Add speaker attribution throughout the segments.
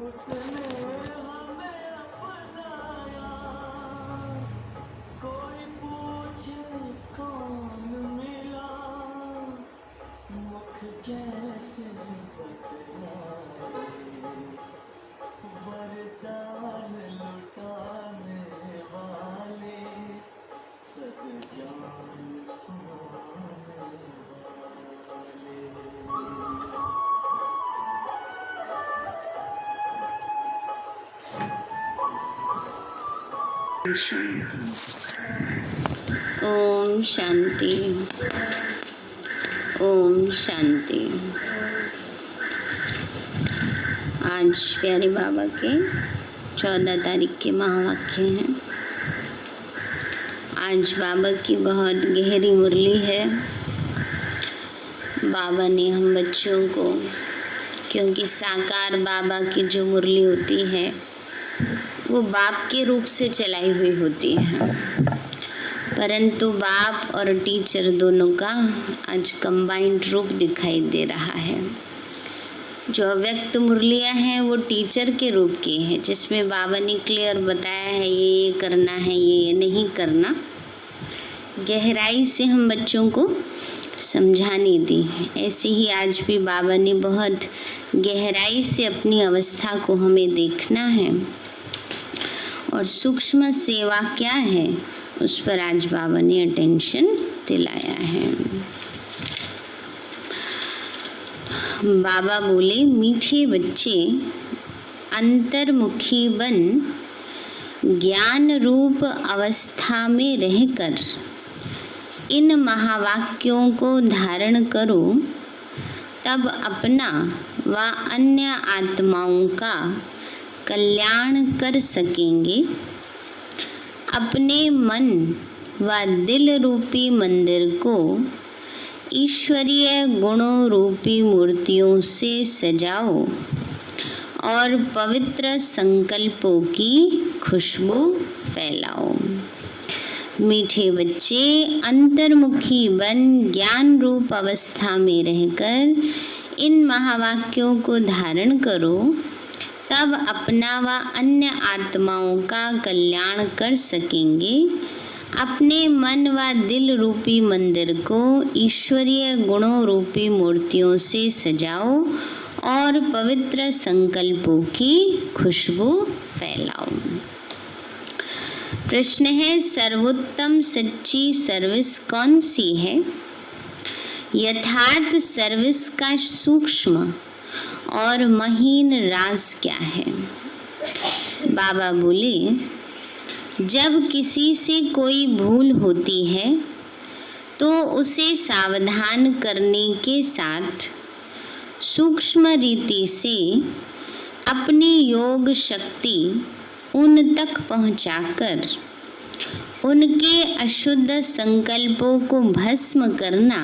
Speaker 1: उसने हमें अपनाया, कोई पूछे कौन मिला, मुख कैसे बतलाए, वरदान लुटाने वाले, सब जान सुनाने वाले।
Speaker 2: ओम शांति। ओम शांति। आज प्यारे बाबा के 14 तारीख के महावाक्य हैं। आज बाबा की बहुत गहरी मुरली है। बाबा ने हम बच्चों को, क्योंकि साकार बाबा की जो मुरली होती है वो बाप के रूप से चलाई हुई होती है, परंतु बाप और टीचर दोनों का आज कंबाइंड रूप दिखाई दे रहा है। जो अव्यक्त मुरलियाँ हैं वो टीचर के रूप की है, जिसमें बाबा ने क्लियर बताया है ये करना है, ये नहीं करना। गहराई से हम बच्चों को समझाने दी है। ऐसे ही आज भी बाबा ने बहुत गहराई से अपनी अवस्था को हमें देखना है और सूक्ष्म सेवा क्या है उस पर आज बाबा ने अटेंशन दिलाया है। बाबा बोले, मीठे बच्चे अंतर्मुखी बन ज्ञान रूप अवस्था में रहकर इन महावाक्यों को धारण करो, तब अपना व अन्य आत्माओं का कल्याण कर सकेंगे। अपने मन व दिल रूपी मंदिर को ईश्वरीय गुणों रूपी मूर्तियों से सजाओ और पवित्र संकल्पों की खुशबू फैलाओ। मीठे बच्चे अंतर्मुखी बन ज्ञान रूप अवस्था में रहकर इन महावाक्यों को धारण करो, तब अपना व अन्य आत्माओं का कल्याण कर सकेंगे। अपने मन व दिल रूपी मंदिर को ईश्वरीय गुणों रूपी मूर्तियों से सजाओ और पवित्र संकल्पों की खुशबू फैलाओ। प्रश्न है, सर्वोत्तम सच्ची सर्विस कौन सी है? यथार्थ सर्विस का सूक्ष्म और महीन राज क्या है? बाबा बोले, जब किसी से कोई भूल होती है तो उसे सावधान करने के साथ सूक्ष्म रीति से अपनी योग शक्ति उन तक पहुंचाकर उनके अशुद्ध संकल्पों को भस्म करना,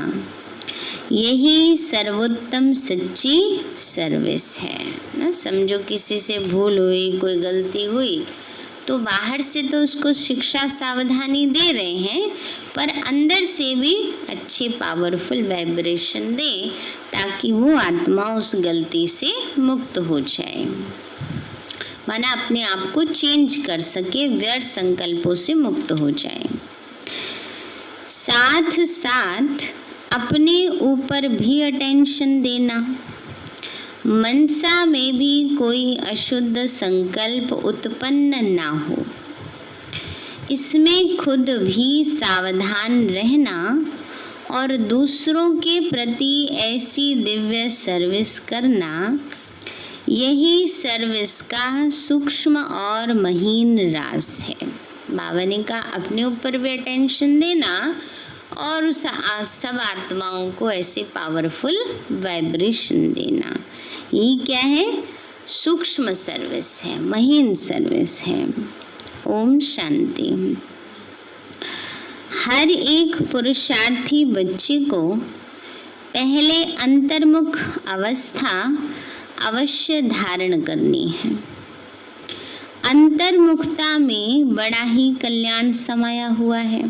Speaker 2: यही सर्वोत्तम सच्ची सर्विस है ना। समझो किसी से भूल हुई, कोई गलती हुई, तो बाहर से तो उसको शिक्षा सावधानी दे रहे हैं, पर अंदर से भी अच्छे पावरफुल वाइब्रेशन दे, ताकि वो आत्मा उस गलती से मुक्त हो जाए, माना अपने आप को चेंज कर सके, व्यर्थ संकल्पों से मुक्त हो जाए। साथ साथ अपने ऊपर भी अटेंशन देना। मनसा में भी कोई अशुद्ध संकल्प उत्पन्न ना हो, इसमें खुद भी सावधान रहना और दूसरों के प्रति ऐसी दिव्य सर्विस करना, यही सर्विस का सूक्ष्म और महीन राज है। बाबा ने कहा अपने ऊपर भी अटेंशन देना और उस सब आत्माओं को ऐसे पावरफुल वाइब्रेशन देना। ये क्या है? सूक्ष्म सर्विस है, महीन सर्विस है। ओम शांति। हर एक पुरुषार्थी बच्चे को पहले अंतर्मुख अवस्था अवश्य धारण करनी है। अंतर्मुखता में बड़ा ही कल्याण समाया हुआ है।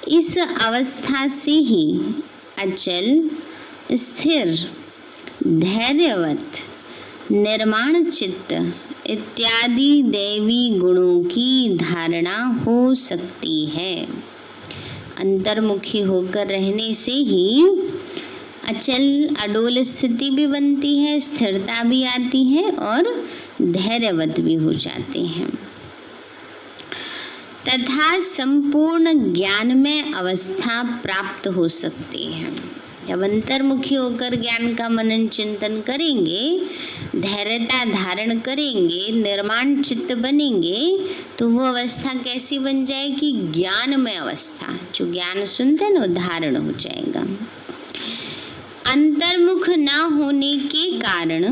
Speaker 2: इस अवस्था से ही अचल, स्थिर, धैर्यवत, निर्माण चित्त इत्यादि दैवी गुणों की धारणा हो सकती है। अंतर्मुखी होकर रहने से ही अचल अडोल स्थिति भी बनती है, स्थिरता भी आती है और धैर्यवत भी हो जाते हैं तथा संपूर्ण ज्ञान में अवस्था प्राप्त हो सकती है। जब अंतर्मुखी होकर ज्ञान का मनन चिंतन करेंगे, धैर्यता धारण करेंगे, निर्माण चित्त बनेंगे, तो वो अवस्था कैसी बन जाएगी? ज्ञानमय अवस्था। जो ज्ञान सुनते हैं ना, धारण हो जाएगा। अंतर्मुख न होने के कारण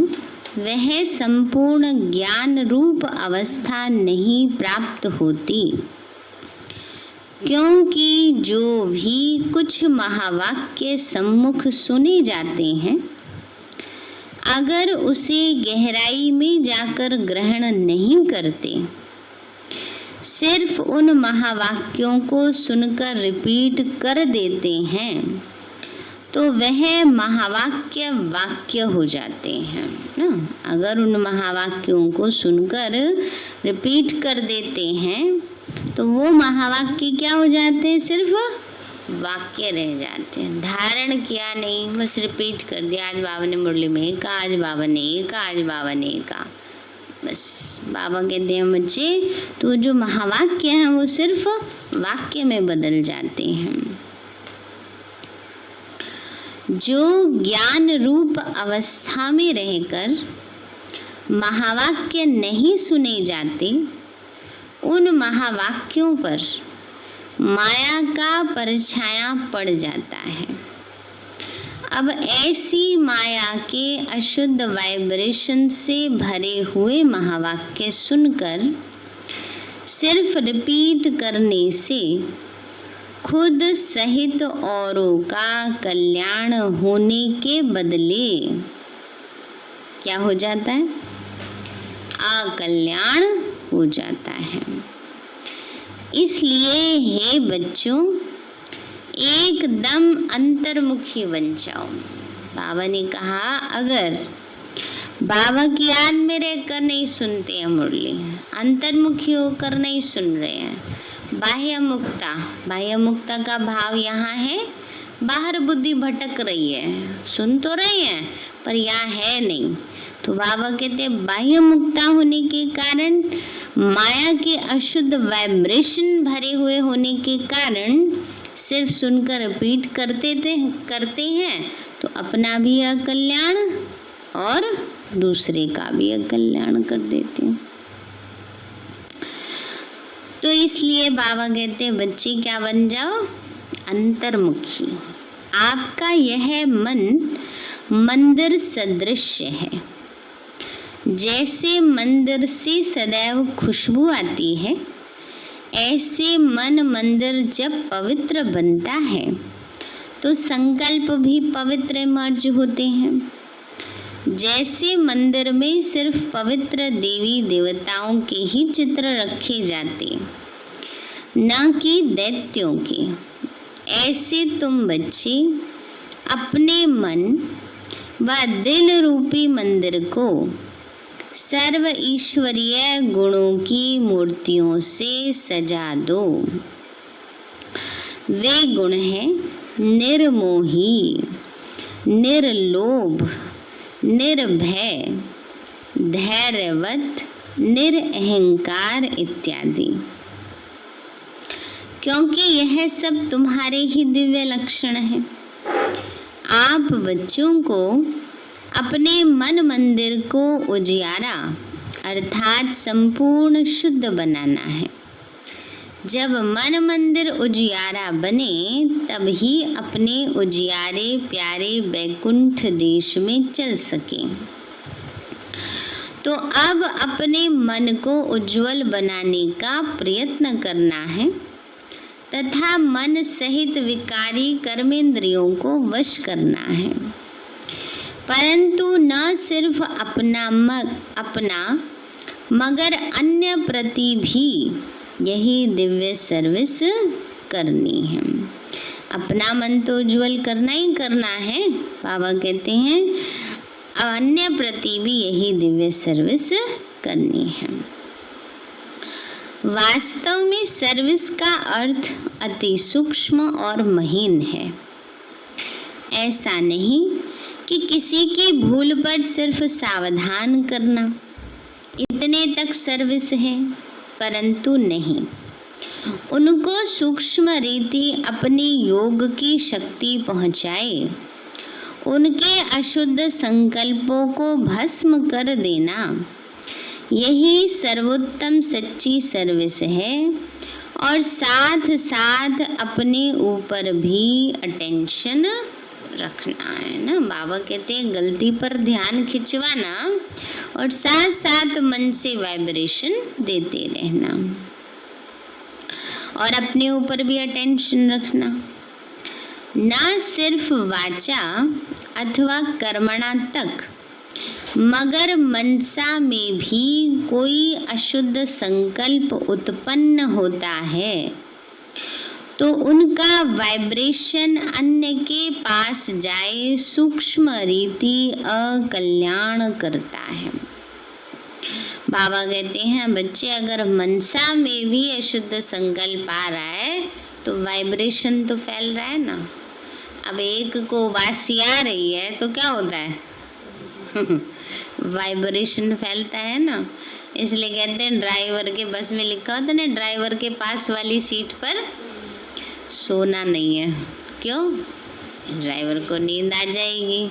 Speaker 2: वह संपूर्ण ज्ञान रूप अवस्था नहीं प्राप्त होती, क्योंकि जो भी कुछ महावाक्य सम्मुख सुने जाते हैं, अगर उसे गहराई में जाकर ग्रहण नहीं करते, सिर्फ उन महावाक्यों को सुनकर रिपीट कर देते हैं, तो वह महावाक्य वाक्य हो जाते हैं ना। अगर उन महावाक्यों को सुनकर रिपीट कर देते हैं, तो वो महावाक्य क्या हो जाते हैं? सिर्फ वाक्य रह जाते हैं। धारण किया नहीं, बस रिपीट कर दिया। आज बाबा ने मुरली में ये कहा, आज बाबा ने ये कहा, आज बाबा ने ये कहा, बस बाबा कहते हैं बच्चे, तो जो महावाक्य हैं वो सिर्फ वाक्य में बदल जाते हैं। जो ज्ञान रूप अवस्था में रहकर महावाक्य नहीं सुने जाते, उन महावाक्यों पर माया का परछाया पड़ जाता है। अब ऐसी माया के अशुद्ध वाइब्रेशन से भरे हुए महावाक्य सुनकर सिर्फ रिपीट करने से खुद सहित औरों का कल्याण होने के बदले क्या हो जाता है? अकल्याण हो जाता है। इसलिए हे बच्चों, एकदम अंतर्मुखी बन जाओ। बाबा ने कहा, अगर बाबा की याद में रहकर नहीं सुनते हैं मुरली, अंतर्मुखी होकर नहीं सुन रहे हैं, बाह्य मुक्ता का भाव यहाँ है, बाहर बुद्धि भटक रही है, सुन तो रहे हैं पर यहाँ है नहीं, तो बाबा कहते हैं बाह्य मुक्ता होने के कारण, माया के अशुद्ध वाइब्रेशन भरे हुए होने के कारण सिर्फ सुनकर रिपीट करते हैं, तो अपना भी अकल्याण और दूसरे का भी अकल्याण कर देते हैं। तो इसलिए बाबा कहते हैं बच्चे क्या बन जाओ? अंतर्मुखी। आपका यह मन मंदिर सदृश है। जैसे मंदिर से सदैव खुशबू आती है, ऐसे मन मंदिर जब पवित्र बनता है तो संकल्प भी पवित्र इमर्ज होते हैं। जैसे मंदिर में सिर्फ पवित्र देवी देवताओं के ही चित्र रखे जाते, न कि दैत्यों के, ऐसे तुम बच्चे अपने मन व दिल रूपी मंदिर को सर्व ईश्वरीय गुणों की मूर्तियों से सजा दो। वे गुण हैं निर्मोही, निर्लोभ, निर्भय, धैर्यवत, निरअहंकार इत्यादि। क्योंकि यह सब तुम्हारे ही दिव्य लक्षण हैं। आप बच्चों को अपने मन मंदिर को उजियारा अर्थात संपूर्ण शुद्ध बनाना है। जब मन मंदिर उजियारा बने, तब ही अपने उजियारे प्यारे बैकुंठ देश में चल सके। तो अब अपने मन को उज्जवल बनाने का प्रयत्न करना है तथा मन सहित विकारी कर्मेंद्रियों को वश करना है, परंतु न सिर्फ अपना मगर अन्य प्रति भी यही दिव्य सर्विस करनी है। अपना मन तो उज्जवल करना ही करना है। बाबा कहते हैं अन्य प्रति भी यही दिव्य सर्विस करनी है। वास्तव में सर्विस का अर्थ अति सूक्ष्म और महीन है। ऐसा नहीं कि किसी की भूल पर सिर्फ सावधान करना, इतने तक सर्विस है, परंतु नहीं, उनको सूक्ष्म रीति अपनी योग की शक्ति पहुंचाए, उनके अशुद्ध संकल्पों को भस्म कर देना, यही सर्वोत्तम सच्ची सर्विस है। और साथ साथ अपने ऊपर भी अटेंशन रखना है ना। बाबा कहते हैं गलती पर ध्यान खिंचवाना और साथ साथ मन से वाइब्रेशन देते रहना और अपने ऊपर भी अटेंशन रखना। ना सिर्फ वाचा अथवा कर्मणा तक, मगर मनसा में भी कोई अशुद्ध संकल्प उत्पन्न होता है तो उनका वाइब्रेशन अन्य के पास जाए सूक्ष्म रीति अकल्याण करता है। बाबा कहते हैं बच्चे, अगर मनसा में भी अशुद्ध संकल्प आ रहा है तो वाइब्रेशन तो फैल रहा है ना। अब एक को वासी आ रही है तो क्या होता है वाइब्रेशन फैलता है ना। इसलिए कहते हैं ड्राइवर के बस में लिखा होता है ना, ड्राइवर के पास वाली सीट पर सोना नहीं है। क्यों? ड्राइवर को नींद आ जाएगी।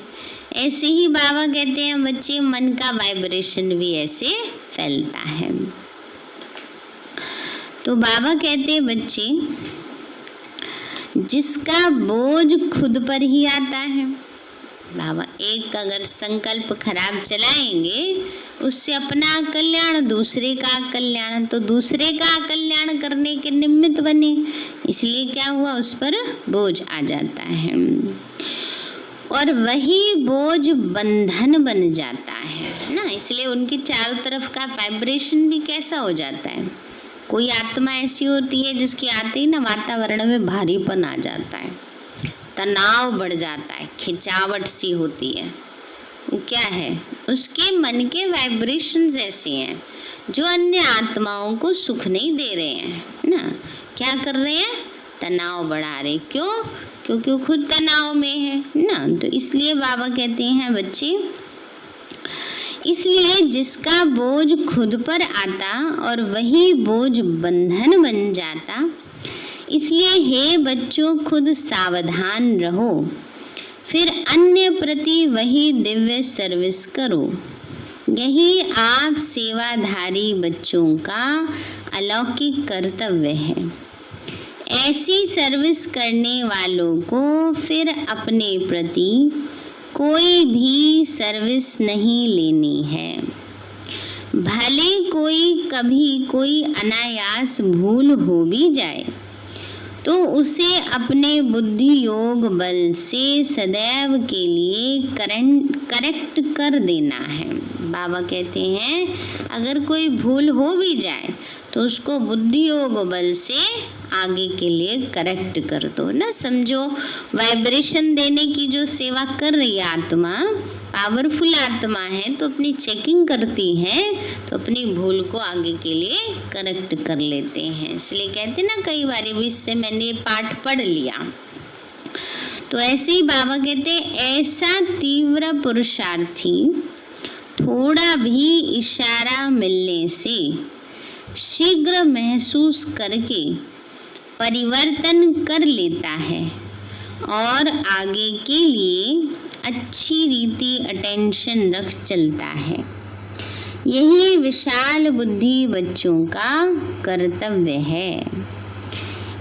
Speaker 2: ऐसे ही बाबा कहते हैं बच्चे, मन का वाइब्रेशन भी ऐसे फैलता है। तो बाबा कहते हैं बच्चे, जिसका बोझ खुद पर ही आता है, बाबा एक अगर संकल्प खराब चलाएंगे उससे अपना कल्याण, दूसरे का कल्याण, तो दूसरे का कल्याण करने के निमित्त बने, इसलिए क्या हुआ, उस पर बोझ आ जाता है और वही बोझ बंधन बन जाता है ना। इसलिए उनकी चारों तरफ का वाइब्रेशन भी कैसा हो जाता है। कोई आत्मा ऐसी होती है जिसकी आते ही ना वातावरण में भारीपन आ जाता है, तनाव बढ़ जाता है, खिंचावट सी होती है। वो क्या है, उसके मन के वाइब्रेशंस ऐसे हैं जो अन्य आत्माओं को सुख नहीं दे रहे हैं ना। क्या कर रहे हैं, तनाव बढ़ा रहे। क्यों? क्योंकि वो खुद तनाव में है ना। तो इसलिए बाबा कहते हैं बच्चे, इसलिए जिसका बोझ खुद पर आता और वही बोझ बंधन बन जाता, इसलिए हे बच्चों खुद सावधान रहो, फिर अन्य प्रति वही दिव्य सर्विस करो। यही आप सेवाधारी बच्चों का अलौकिक कर्तव्य है। ऐसी सर्विस करने वालों को फिर अपने प्रति कोई भी सर्विस नहीं लेनी है। भले कभी कोई अनायास भूल हो भी जाए तो उसे अपने बुद्धि योग बल से सदैव के लिए करेक्ट कर देना है। बाबा कहते हैं अगर कोई भूल हो भी जाए तो उसको बुद्धि योग बल से आगे के लिए करेक्ट कर दो ना। समझो वाइब्रेशन देने की जो सेवा कर रही है आत्मा, पावरफुल आत्मा है, तो अपनी चेकिंग करती है तो अपनी भूल को आगे के लिए करेक्ट कर लेते हैं। इसलिए कहते ना कई बार भी इससे मैंने पाठ पढ़ लिया। तो ऐसे ही बाबा कहते ऐसा तीव्र पुरुषार्थी थोड़ा भी इशारा मिलने से शीघ्र महसूस करके परिवर्तन कर लेता है और आगे के लिए अच्छी रीति अटेंशन रख चलता है। यही विशाल बुद्धि बच्चों का कर्तव्य है।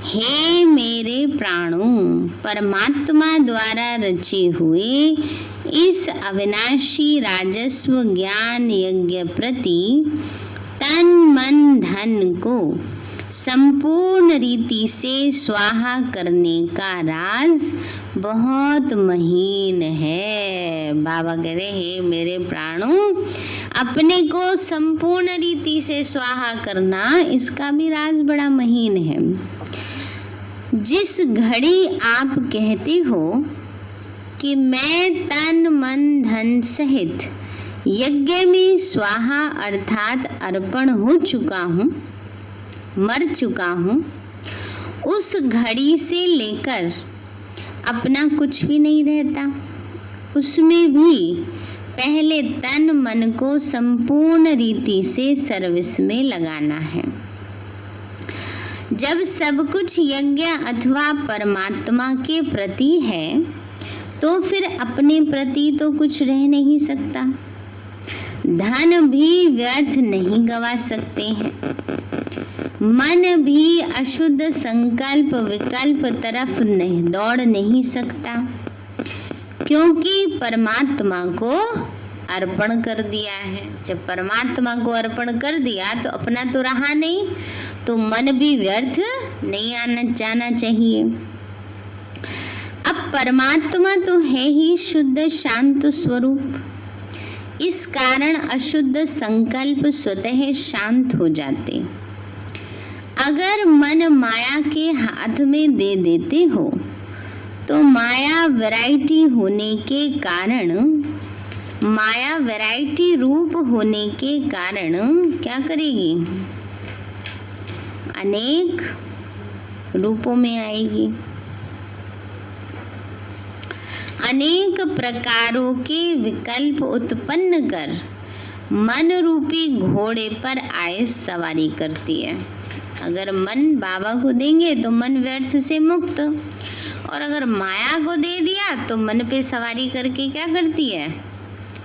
Speaker 2: हे मेरे प्राणों, परमात्मा द्वारा रचे हुए इस अविनाशी राजस्व ज्ञान यज्ञ प्रति तन मन धन को संपूर्ण रीति से स्वाहा करने का राज बहुत महीन है। बाबा कह रहे हे मेरे प्राणों, अपने को संपूर्ण रीति से स्वाहा करना, इसका भी राज बड़ा महीन है। जिस घड़ी आप कहते हो कि मैं तन मन धन सहित यज्ञ में स्वाहा अर्थात अर्पण हो चुका हूँ, मर चुका हूँ, उस घड़ी से लेकर अपना कुछ भी नहीं रहता। उसमें भी पहले तन मन को संपूर्ण रीति से सर्विस में लगाना है। जब सब कुछ यज्ञ अथवा परमात्मा के प्रति है तो फिर अपने प्रति तो कुछ रह नहीं सकता। धन भी व्यर्थ नहीं गवा सकते हैं, मन भी अशुद्ध संकल्प विकल्प तरफ नहीं दौड़ नहीं सकता, क्योंकि परमात्मा को अर्पण कर दिया है। जब परमात्मा को अर्पण कर दिया तो अपना तो रहा नहीं, तो मन भी व्यर्थ नहीं आना जाना चाहिए। अब परमात्मा तो है ही शुद्ध शांत स्वरूप, इस कारण अशुद्ध संकल्प स्वतः शांत हो जाते। अगर मन माया के हाथ में दे देते हो तो माया वैरायटी होने के कारण, माया वैरायटी रूप होने के कारण क्या करेगी? अनेक रूपों में आएगी, अनेक प्रकारों के विकल्प उत्पन्न कर मन रूपी घोड़े पर आए सवारी करती है। अगर मन बाबा को देंगे तो मन व्यर्थ से मुक्त, और अगर माया को दे दिया तो मन पे सवारी करके क्या करती है?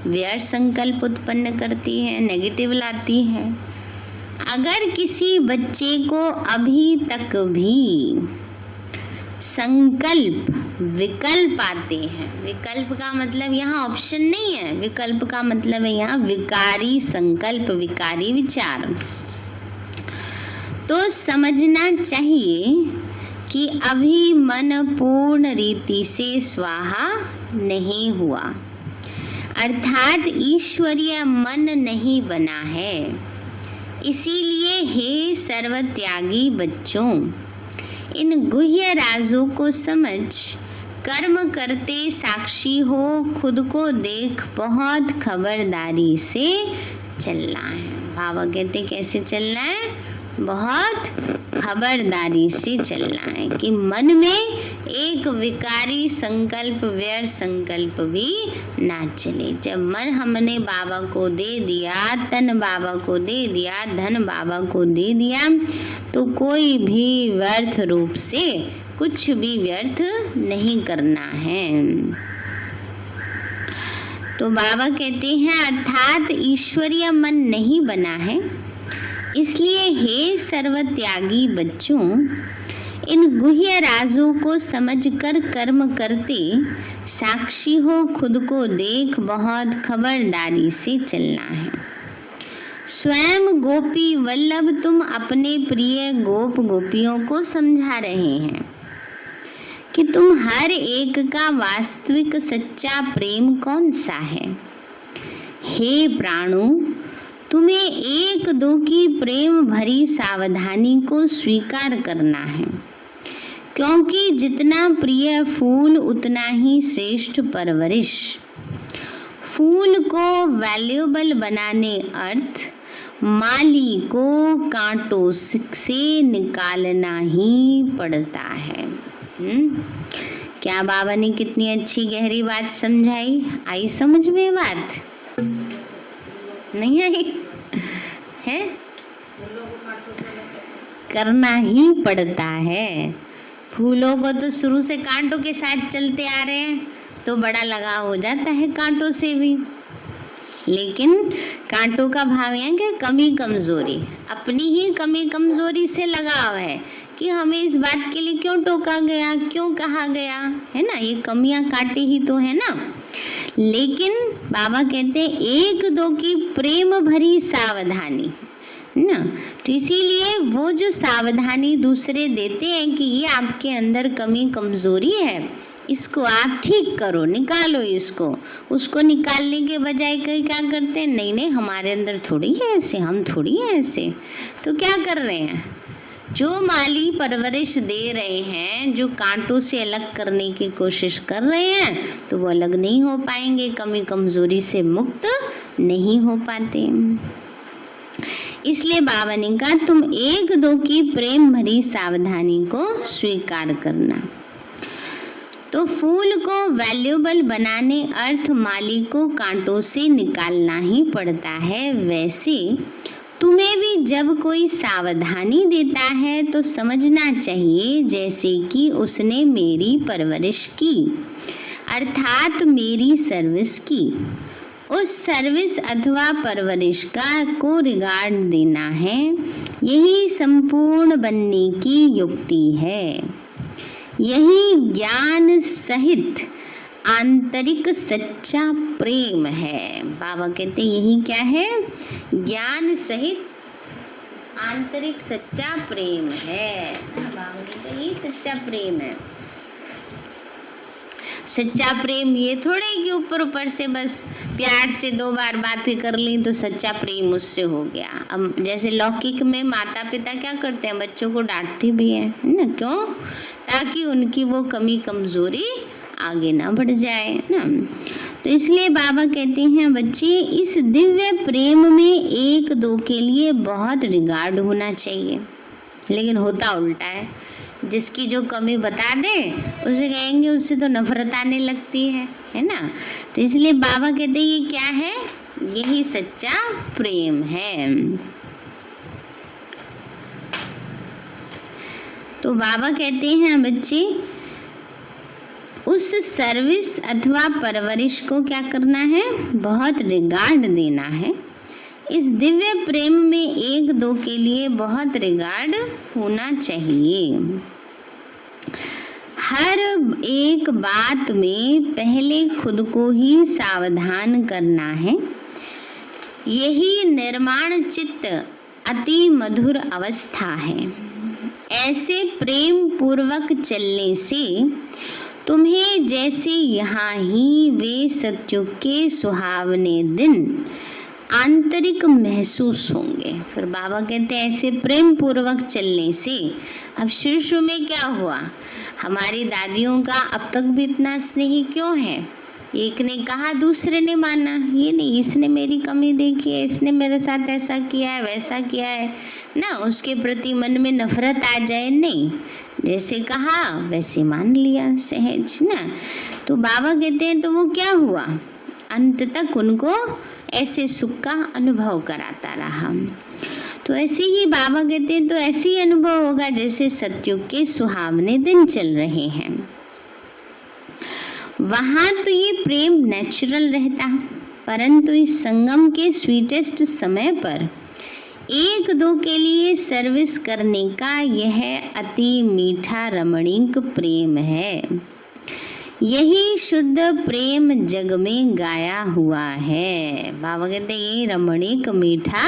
Speaker 2: व्यर्थ संकल्प उत्पन्न करती है, नेगेटिव लाती है। अगर किसी बच्चे को अभी तक भी संकल्प विकल्प आते हैं, विकल्प का मतलब यहाँ ऑप्शन नहीं है, विकल्प का मतलब है यहाँ विकारी संकल्प, विकारी विचार, तो समझना चाहिए कि अभी मन पूर्ण रीति से स्वाहा नहीं हुआ, अर्थात ईश्वरीय मन नहीं बना है। इसीलिए हे सर्वत्यागी बच्चों, इन गुह्य राजों को समझ कर्म करते साक्षी हो, खुद को देख बहुत खबरदारी से चलना है। बाबा कहते कैसे चलना है? बहुत खबरदारी से चलना है कि मन में एक विकारी संकल्प व्यर्थ संकल्प भी ना चले। जब मन हमने बाबा को दे दिया, तन बाबा को दे दिया, धन बाबा को दे दिया, तो कोई भी व्यर्थ रूप से कुछ भी व्यर्थ नहीं करना है। तो बाबा कहते हैं अर्थात ईश्वरीय मन नहीं बना है, इसलिए हे सर्वत्यागी बच्चों, इन गुह्य राजों को समझकर कर्म करते साक्षी हो, खुद को देख बहुत खबरदारी से चलना है। स्वयं गोपी वल्लभ तुम अपने प्रिय गोप गोपियों को समझा रहे हैं कि तुम हर एक का वास्तविक सच्चा प्रेम कौन सा है। हे प्राणों, तुम्हें एक दो की प्रेम भरी सावधानी को स्वीकार करना है, क्योंकि जितना प्रिय फूल उतना ही श्रेष्ठ परवरिश। फूल को वैल्यूएबल बनाने अर्थ माली को कांटों से निकालना ही पड़ता है। क्या बाबा ने कितनी अच्छी गहरी बात समझाई? आई समझ में बात? नहीं आई है? करना ही पड़ता है। फूलों को तो शुरू से कांटों के साथ चलते आ रहे हैं, तो बड़ा लगाव हो जाता है कांटों से भी। लेकिन कांटों का भाव है कि कमी कमजोरी, अपनी ही कमी कमजोरी से लगाव है कि हमें इस बात के लिए क्यों टोका गया, क्यों कहा गया, है ना। ये कमियां काटे ही तो है ना। लेकिन बाबा कहते हैं एक दो की प्रेम भरी सावधानी ना, तो इसीलिए वो जो सावधानी दूसरे देते हैं कि ये आपके अंदर कमी कमजोरी है, इसको आप ठीक करो, निकालो इसको। उसको निकालने के बजाय कई क्या करते हैं, नहीं नहीं हमारे अंदर थोड़ी है ऐसे, हम थोड़ी है ऐसे। तो क्या कर रहे हैं, जो माली परवरिश दे रहे हैं, जो कांटों से अलग करने की कोशिश कर रहे हैं, तो वो अलग नहीं हो पाएंगे, कमी कमजोरी से मुक्त नहीं हो पाते। इसलिए बाबा ने कहा तुम एक दो की प्रेम भरी सावधानी को स्वीकार करना। तो फूल को वैल्यूएबल बनाने अर्थ माली को कांटों से निकालना ही पड़ता है। वैसे तुम्हें भी जब कोई सावधानी देता है तो समझना चाहिए जैसे कि उसने मेरी परवरिश की, अर्थात मेरी सर्विस की। उस सर्विस अथवा परवरिश को रिगार्ड देना है, यही संपूर्ण बनने की युक्ति है। यही ज्ञान सहित आंतरिक सच्चा प्रेम है। बाबा कहते यही क्या है? ज्ञान सहित आंतरिक सच्चा प्रेम है। बाबा कहते यही सच्चा प्रेम है। सच्चा प्रेम ये थोड़े कि ऊपर ऊपर से बस प्यार से 2 बार बातें कर ली तो सच्चा प्रेम उससे हो गया। अब जैसे लौकिक में माता पिता क्या करते हैं, बच्चों को डांटते भी हैं, है ना? क्यों? ताकि उनकी वो कमी कमजोरी आगे ना बढ़ जाए ना। तो इसलिए बाबा कहते हैं बच्चे इस दिव्य प्रेम में एक दो के लिए बहुत रिगार्ड होना चाहिए, लेकिन होता उल्टा है। जिसकी जो कमी बता दे उसे कहेंगे उससे तो नफरत आने लगती है ना। तो इसलिए बाबा कहते हैं ये क्या है? यही सच्चा प्रेम है। तो बाबा कहते हैं बच्चे उस सर्विस अथवा परवरिश को क्या करना है? बहुत रिगार्ड देना है। इस दिव्य प्रेम में एक दो के लिए बहुत रिगार्ड होना चाहिए। हर एक बात में पहले खुद को ही सावधान करना है। यही निर्माण चित्त अति मधुर अवस्था है। ऐसे प्रेम पूर्वक चलने से तुम्हें जैसे यहाँ ही वे सत्युग के सुहावने दिन आंतरिक महसूस होंगे। फिर बाबा कहते हैं ऐसे प्रेम पूर्वक चलने से, अब शुरू में क्या हुआ, हमारी दादियों का अब तक भी इतना स्नेही क्यों है? एक ने कहा दूसरे ने माना, ये नहीं इसने मेरी कमी देखी है, इसने मेरे साथ ऐसा किया है वैसा किया है ना, उसके प्रति मन में नफरत आ जाए, नहीं, जैसे कहा वैसे मान लिया सहज ना। तो बाबा कहते हैं तो वो क्या हुआ, अंत तक उनको ऐसे सुख का अनुभव कराता रहा। तो ऐसे ही बाबा कहते हैं तो ऐसे ही अनुभव होगा जैसे सत्युग के सुहावने दिन चल रहे हैं। वहां तो ये प्रेम नेचुरल रहता, परंतु इस संगम के स्वीटेस्ट समय पर एक दो के लिए सर्विस करने का यह अति मीठा रमणीक प्रेम है। यही शुद्ध प्रेम जग में गाया हुआ है। बाबा कहते ये रमणीक मीठा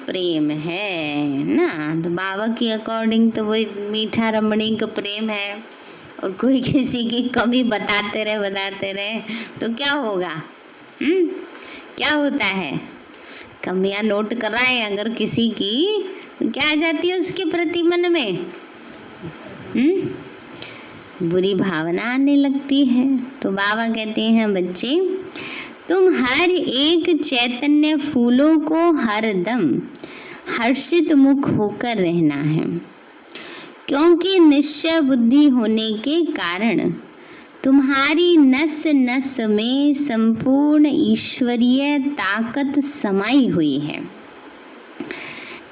Speaker 2: प्रेम है ना। तो बाबा की अकॉर्डिंग तो वही मीठा रमणीक प्रेम है। और कोई किसी की कमी बताते रहे तो क्या होगा? क्या होता है? कमियां नोट कराएं अगर किसी की, तो क्या आ जाती है उसके प्रति मन में? बुरी भावना आने लगती है। तो बाबा कहते हैं बच्चे तुम हर एक चैतन्य फूलों को हरदम हर्षित मुख होकर रहना है, क्योंकि निश्चय बुद्धि होने के कारण तुम्हारी नस नस में संपूर्ण ईश्वरीय ताकत समाई हुई है।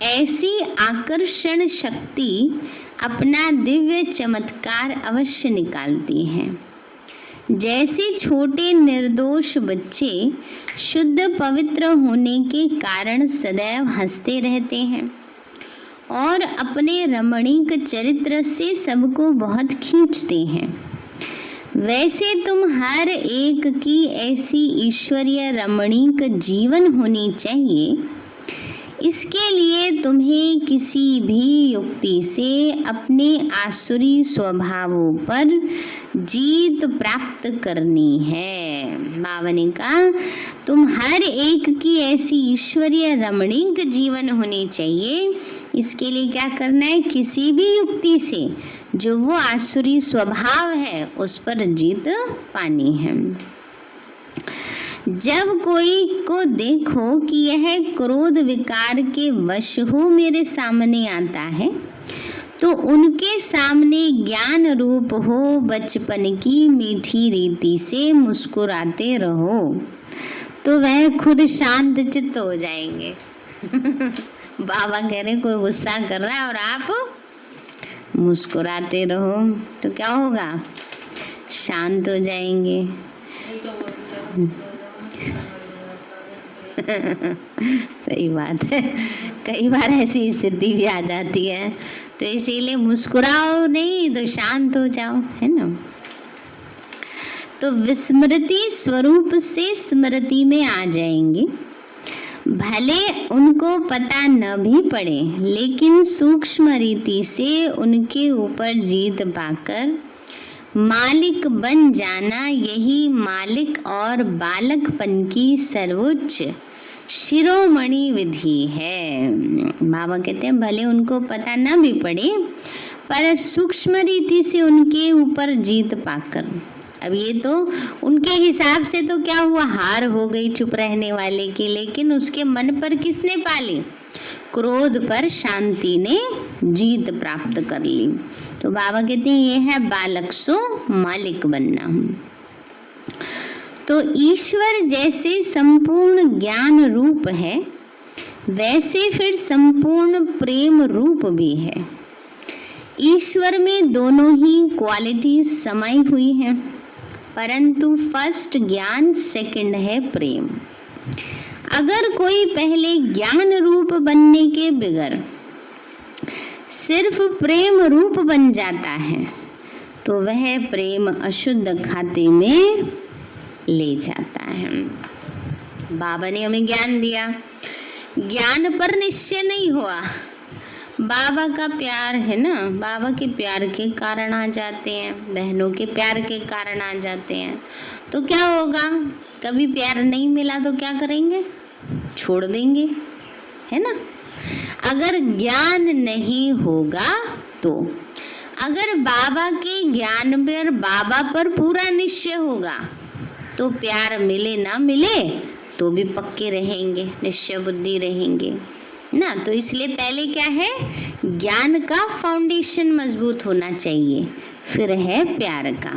Speaker 2: ऐसी आकर्षण शक्ति अपना दिव्य चमत्कार अवश्य निकालती है। जैसे छोटे निर्दोष बच्चे शुद्ध पवित्र होने के कारण सदैव हंसते रहते हैं और अपने रमणीक चरित्र से सबको बहुत खींचते हैं, वैसे तुम हर एक की ऐसी ईश्वरीय रमणीक जीवन होनी चाहिए। इसके लिए तुम्हें किसी भी युक्ति से अपने आसुरी स्वभावों पर जीत प्राप्त करनी है। बाबा ने कहा तुम हर एक की ऐसी ईश्वरीय रमणीक जीवन होनी चाहिए। इसके लिए क्या करना है? किसी भी युक्ति से जो वो आसुरी स्वभाव है उस पर जीत पानी है। जब कोई को देखो कि यह क्रोध विकार के वश हो मेरे सामने आता है, तो उनके सामने ज्ञान रूप हो बचपन की मीठी रीति से मुस्कुराते रहो, तो वह खुद शांत चित्त हो जाएंगे। बाबा कह रहे कोई गुस्सा कर रहा है और आप मुस्कुराते रहो तो क्या होगा? शांत हो जाएंगे। सही बात है, कई बार ऐसी स्थिति भी आ जाती है, तो इसीलिए मुस्कुराओ नहीं तो शांत हो जाओ, है ना। तो विस्मृति स्वरूप से स्मृति में आ जाएंगे। भले उनको पता न भी पड़े, लेकिन सूक्ष्म रीति से उनके ऊपर जीत पाकर मालिक बन जाना, यही मालिक और बालकपन की सर्वोच्च शिरोमणि विधि है। बाबा कहते हैं भले उनको पता न भी पड़े, पर सूक्ष्म रीति से उनके ऊपर जीत पाकर, अब ये तो उनके हिसाब से तो क्या हुआ, हार हो गई चुप रहने वाले की, लेकिन उसके मन पर किसने पाली? क्रोध पर शांति ने जीत प्राप्त कर ली। तो बाबा कहते हैं ये है बालक सो मालिक बनना। तो ईश्वर जैसे संपूर्ण ज्ञान रूप है, वैसे फिर संपूर्ण प्रेम रूप भी है। ईश्वर में दोनों ही क्वालिटी समाई हुई हैं, परंतु फर्स्ट ज्ञान, सेकंड है प्रेम। अगर कोई पहले ज्ञान रूप बनने के बगैर सिर्फ प्रेम रूप बन जाता है, तो वह प्रेम अशुद्ध खाते में ले जाता है। बाबा ने हमें ज्ञान दिया, ज्ञान पर निश्चय नहीं हुआ। बाबा का प्यार है ना, बाबा के प्यार के कारण आ जाते हैं, बहनों के प्यार के कारण आ जाते हैं, तो क्या होगा? कभी प्यार नहीं मिला तो क्या करेंगे? छोड़ देंगे, है ना। अगर ज्ञान नहीं होगा तो, अगर बाबा के ज्ञान पर, बाबा पर पूरा निश्चय होगा, तो प्यार मिले ना मिले तो भी पक्के रहेंगे, निश्चय बुद्धि रहेंगे ना। तो इसलिए पहले क्या है? ज्ञान का फाउंडेशन मजबूत होना चाहिए, फिर है प्यार का।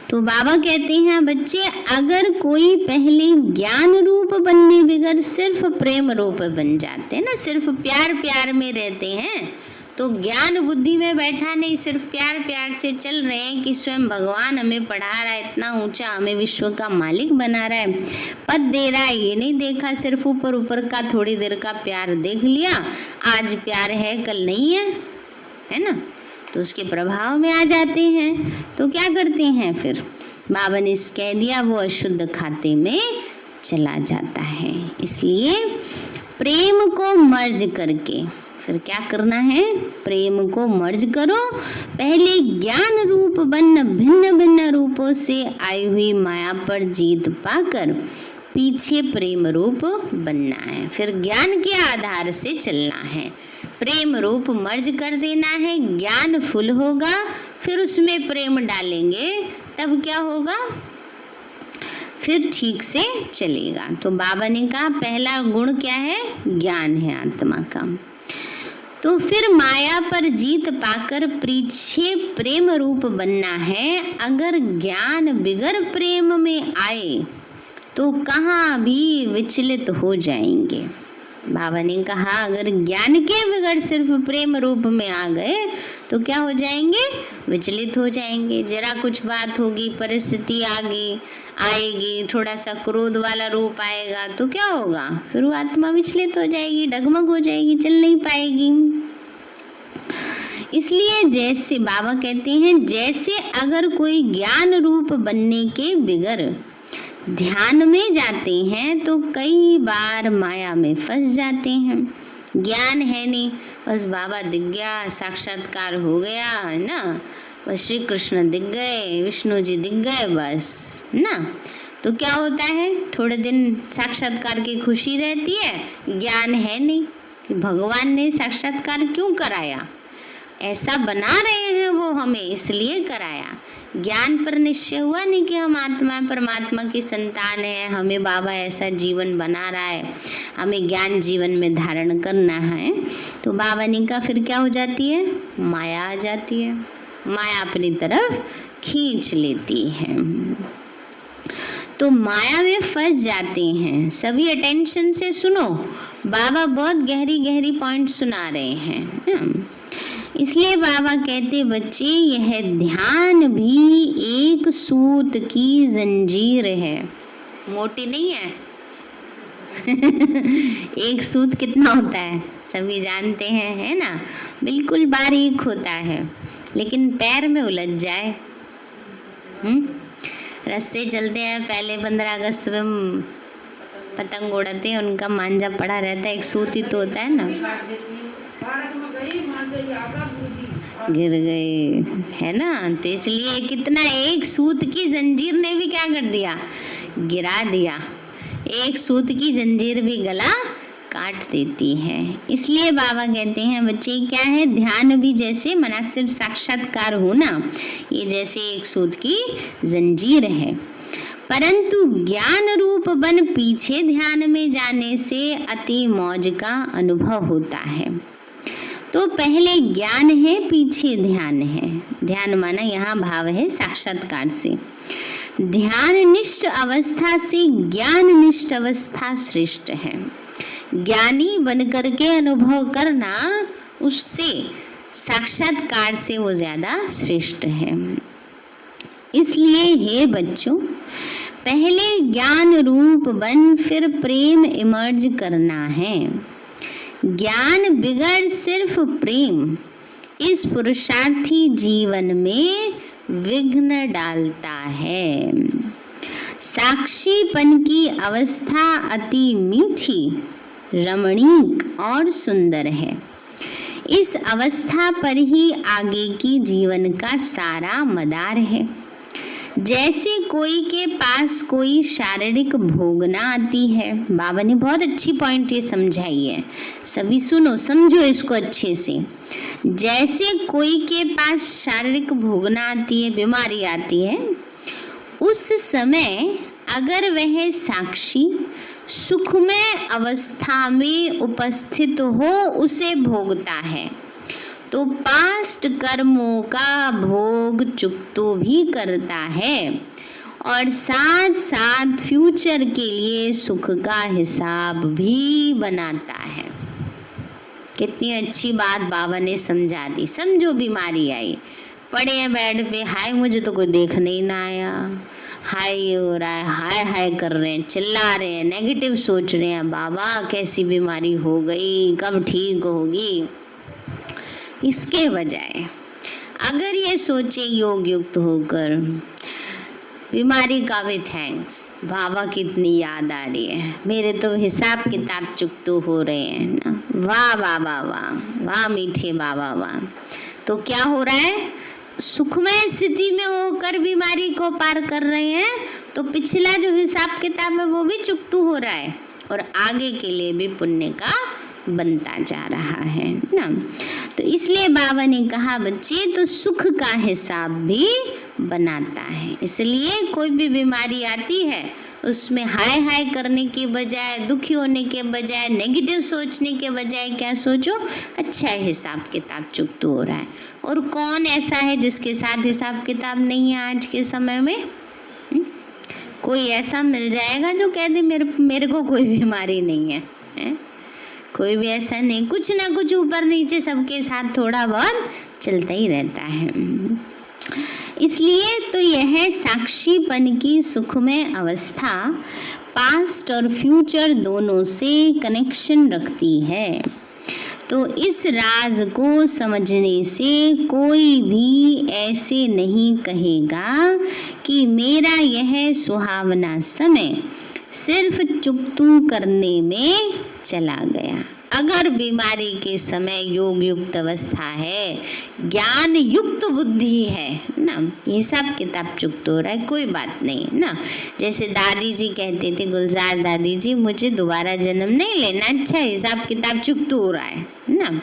Speaker 2: तो बाबा कहते हैं बच्चे, अगर कोई पहले ज्ञान रूप बनने बगैर सिर्फ प्रेम रूप बन जाते हैं ना, सिर्फ प्यार प्यार में रहते हैं, तो ज्ञान बुद्धि में बैठा नहीं, सिर्फ प्यार प्यार से चल रहे हैं कि स्वयं भगवान हमें पढ़ा रहा है, इतना ऊंचा हमें विश्व का मालिक बना रहा है, पद दे रहा है, ये नहीं देखा, सिर्फ ऊपर ऊपर का थोड़ी देर का प्यार देख लिया, आज प्यार है कल नहीं है ना, तो उसके प्रभाव में आ जाते हैं। तो क्या करते हैं फिर? बाबा ने कह दिया वो अशुद्ध खाते में चला जाता है। इसलिए प्रेम को मर्ज करके फिर क्या करना है? प्रेम को मर्ज करो। पहले ज्ञान रूप बन भिन्न भिन्न रूपों से आई हुई माया पर जीत पाकर पीछे प्रेम रूप बनना है, फिर ज्ञान के आधार से चलना है। प्रेम रूप मर्ज कर देना है, ज्ञान फुल होगा, फिर उसमें प्रेम डालेंगे, तब क्या होगा? फिर ठीक से चलेगा। तो बाबा ने कहा पहला गुण क्या है? ज्ञान है आत्मा का। तो फिर माया पर जीत पाकर पीछे प्रेम रूप बनना है। अगर ज्ञान बिगर प्रेम में आए तो कहाँ भी विचलित हो जाएंगे। बाबा ने कहा अगर ज्ञान के बगैर सिर्फ प्रेम रूप में आ गए तो क्या हो जाएंगे? विचलित हो जाएंगे। जरा कुछ बात होगी, परिस्थिति आएगी, थोड़ा सा क्रोध वाला रूप आएगा तो क्या होगा? फिर वो आत्मा विचलित हो जाएगी, डगमग हो जाएगी, चल नहीं पाएगी। इसलिए जैसे बाबा कहते हैं, जैसे अगर कोई ज्ञान रूप बनने के बगैर ध्यान में जाते हैं तो कई बार माया में फंस जाते हैं। ज्ञान है नहीं, बस बाबा दिख गया, साक्षात्कार हो गया, है ना, बस श्री कृष्ण दिख गए, विष्णु जी दिख गए, बस ना, तो क्या होता है, थोड़े दिन साक्षात्कार की खुशी रहती है, ज्ञान है नहीं कि भगवान ने साक्षात्कार क्यों कराया, ऐसा बना रहे हैं वो हमें इसलिए कराया। ज्ञान पर निश्चय हुआ नहीं कि हम आत्मा परमात्मा की संतान है, हमें बाबा ऐसा जीवन बना रहा है, हमें ज्ञान जीवन में धारण करना है। तो बाबा ने कहा फिर क्या हो जाती है, माया आ जाती है, माया अपनी तरफ खींच लेती है। तो माया में फंस जाते हैं। सभी अटेंशन से सुनो, बाबा बहुत गहरी गहरी पॉइंट सुना रहे हैं। इसलिए बाबा कहते बच्चे, यह ध्यान भी एक सूत की जंजीर है, मोटी नहीं है। एक सूत कितना होता है सभी जानते हैं, है ना, बिल्कुल बारीक होता है, लेकिन पैर में उलझ जाए। रास्ते चलते हैं, पहले 15 अगस्त में पतंग उड़ाते हैं, उनका मांझा पड़ा रहता है, एक सूत ही तो होता है ना, गिर गए, है ना। तो इसलिए कितना, एक सूत की जंजीर ने भी क्या कर दिया, गिरा दिया। एक सूत की जंजीर भी गला काट देती है। इसलिए बाबा कहते हैं बच्चे क्या है, ध्यान भी जैसे मनासिब साक्षात्कार होना, ये जैसे एक सूत की जंजीर है, परंतु ज्ञान रूप बन पीछे ध्यान में जाने से अति मौज का अनुभव होता है। तो पहले ज्ञान है, पीछे ध्यान है। ध्यान माना यहाँ भाव है साक्षात्कार से। ध्यान निष्ठ अवस्था से ज्ञान निष्ठ अवस्था श्रेष्ठ है। ज्ञानी बनकर के अनुभव करना, उससे साक्षात्कार से वो ज्यादा श्रेष्ठ है। इसलिए हे बच्चों, पहले ज्ञान रूप बन फिर प्रेम इमर्ज करना है। ज्ञान बिगड़ सिर्फ प्रेम इस पुरुषार्थी जीवन में विघ्न डालता है। साक्षीपन की अवस्था अति मीठी, रमणीक और सुंदर है। इस अवस्था पर ही आगे की जीवन का सारा मदार है। जैसे कोई के पास कोई शारीरिक भोगना आती है, बाबा ने बहुत अच्छी पॉइंट ये समझाई है, सभी सुनो समझो इसको अच्छे से। जैसे कोई के पास शारीरिक भोगना आती है, बीमारी आती है, उस समय अगर वह साक्षी सुखमय अवस्था में उपस्थित हो, उसे भोगता है, तो पास्ट कर्मों का भोग चुकतो भी करता है और साथ साथ फ्यूचर के लिए सुख का हिसाब भी बनाता है। कितनी अच्छी बात बाबा ने समझा दी। समझो बीमारी आई, पड़े हैं बेड पे, हाय मुझे तो कोई देखने ही ना आया, हाय ये हो रहा है, हाय हाय कर रहे हैं, चिल्ला रहे हैं, नेगेटिव सोच रहे हैं, बाबा कैसी बीमारी हो गई, कब ठीक होगी। इसके बजाय अगर ये सोचे योग युक्त होकर, बीमारी का भी थैंक्स, बाबा कितनी याद आ रही है, मेरे तो हिसाब किताब चुकतो हो रहे हैं ना, वाह वाह वाह वाह वाह मीठे बाबा वाह। तो क्या हो रहा है, सुखमय स्थिति में होकर बीमारी को पार कर रहे हैं, तो पिछला जो हिसाब किताब है वो भी चुकतो हो रहा है और आगे के लिए भी पुण्य का बनता जा रहा है ना। तो इसलिए बाबा ने कहा बच्चे, तो सुख का हिसाब भी बनाता है। इसलिए कोई भी बीमारी आती है, उसमें हाय हाय करने के बजाय, दुखी होने के बजाय, नेगेटिव सोचने के बजाय क्या सोचो, अच्छा हिसाब किताब चुकता हो रहा है। और कौन ऐसा है जिसके साथ हिसाब किताब नहीं है आज के समय में? कोई ऐसा मिल जाएगा जो कह दे मेरे को कोई बीमारी नहीं है? कोई भी ऐसा नहीं, कुछ ना कुछ ऊपर नीचे सबके साथ थोड़ा बहुत चलता ही रहता है। इसलिए तो यह साक्षीपन की सुखमय अवस्था पास्ट और फ्यूचर दोनों से कनेक्शन रखती है। तो इस राज को समझने से कोई भी ऐसे नहीं कहेगा कि मेरा यह सुहावना समय सिर्फ चुकतू करने में चला गया। अगर बीमारी के समय योग युक्त अवस्था है, ज्ञान युक्त बुद्धि है ना, हिसाब किताब चुकत हो रहा है, कोई बात नहीं ना। जैसे दादी जी कहते थे, गुलजार दादी जी, मुझे दोबारा जन्म नहीं लेना, अच्छा हिसाब किताब चुकत हो रहा है ना।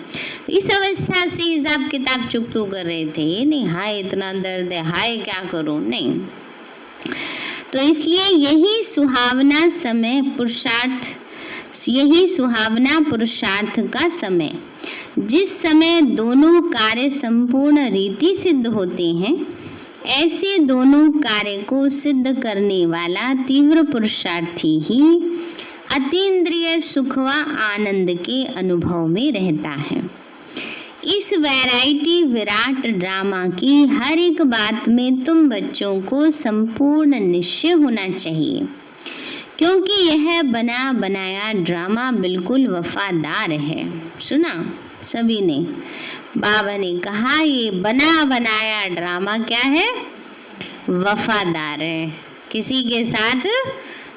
Speaker 2: इस अवस्था से हिसाब किताब चुकत कर रहे थे, ये नहीं हाय इतना दर्द है, हाय क्या करूं, नहीं। तो इसलिए यही सुहावना पुरुषार्थ का समय, जिस समय दोनों कार्य संपूर्ण रीति सिद्ध होते हैं, ऐसे दोनों कार्य को सिद्ध करने वाला तीव्र पुरुषार्थी ही अतीन्द्रिय सुख व आनंद के अनुभव में रहता है। इस वैरायटी विराट ड्रामा की हर एक बात में तुम बच्चों को संपूर्ण निश्चय होना चाहिए, क्योंकि यह बना बनाया ड्रामा बिल्कुल वफादार है। सुना सभी ने, बाबा ने कहा ये बना बनाया ड्रामा क्या है, वफादार है, किसी के साथ